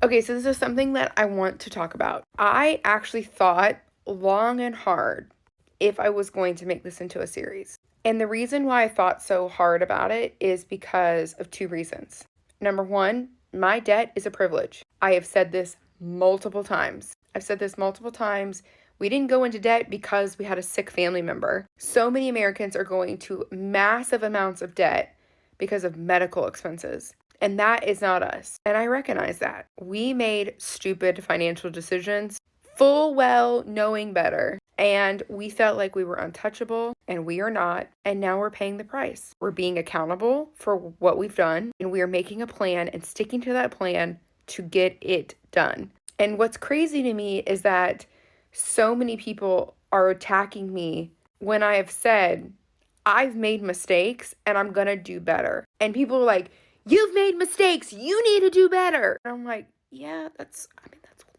Okay, so this is something that I want to talk about. I actually thought long and hard if I was going to make this into a series. And the reason why I thought so hard about it is because of two reasons. Number one, my debt is a privilege. I have said this multiple times. We didn't go into debt because we had a sick family member. So many Americans are going to massive amounts of debt because of medical expenses. And that is not us. And I recognize that. We made stupid financial decisions, full well knowing better. And we felt like we were untouchable, and we are not. And now we're paying the price. We're being accountable for what we've done, and we are making a plan and sticking to that plan to get it done. And what's crazy to me is that so many people are attacking me when I have said, I've made mistakes and I'm gonna do better. And people are like, you've made mistakes, you need to do better. And I'm like, yeah, that's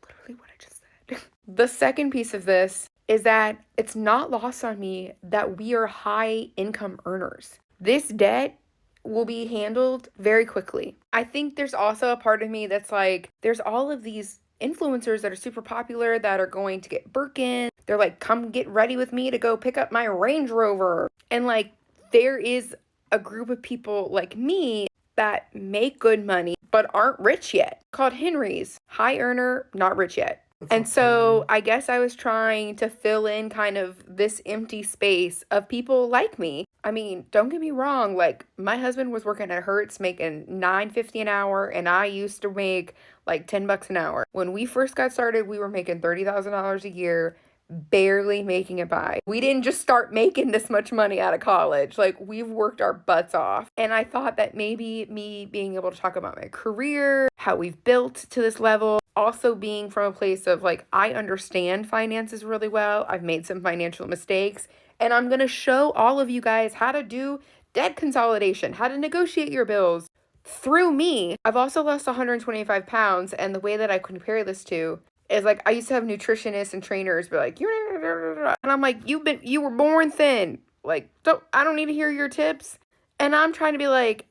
literally what I just said. The second piece of this is that it's not lost on me that we are high income earners. This debt will be handled very quickly. I think there's also a part of me that's like, there's all of these influencers that are super popular that are going to get Birkin. They're like, come get ready with me to go pick up my Range Rover. And like, there is a group of people like me that make good money but aren't rich yet, called Henrys. High earner, not rich yet. And so I guess I was trying to fill in kind of this empty space of people like me. I mean, don't get me wrong, like my husband was working at Hertz making $9.50 an hour, and I used to make like $10 an hour. When we first got started, we were making $30,000 a year, barely making it by. We didn't just start making this much money out of college. Like, we've worked our butts off. And I thought that maybe me being able to talk about my career, how we've built to this level, also being from a place of like, I understand finances really well. I've made some financial mistakes, and I'm going to show all of you guys how to do debt consolidation, how to negotiate your bills through me. I've also lost 125 pounds, and the way that I compare this to is like, I used to have nutritionists and trainers be like, and I'm like, you were born thin. Like, I don't need to hear your tips. And I'm trying to be like,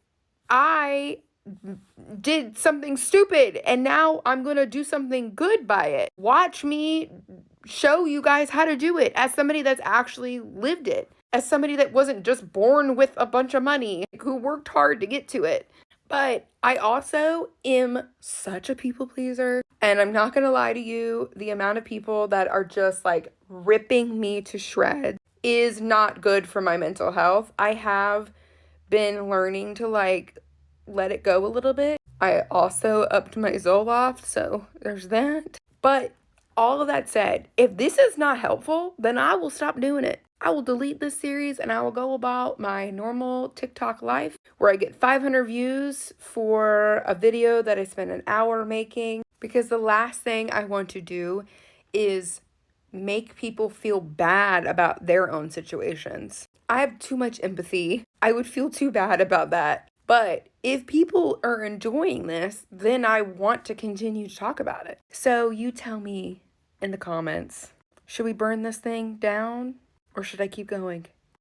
I did something stupid and now I'm going to do something good by it. Watch me show you guys how to do it as somebody that's actually lived it, as somebody that wasn't just born with a bunch of money, who worked hard to get to it. But I also am such a people pleaser. And I'm not going to lie to you, the amount of people that are just like ripping me to shreds is not good for my mental health. I have been learning to like let it go a little bit. I also upped my Zoloft, so there's that. But all of that said, if this is not helpful, then I will stop doing it. I will delete this series and I will go about my normal TikTok life where I get 500 views for a video that I spent an hour making, because the last thing I want to do is make people feel bad about their own situations. I have too much empathy. I would feel too bad about that. But if people are enjoying this, then I want to continue to talk about it. So you tell me in the comments, should we burn this thing down or should I keep going?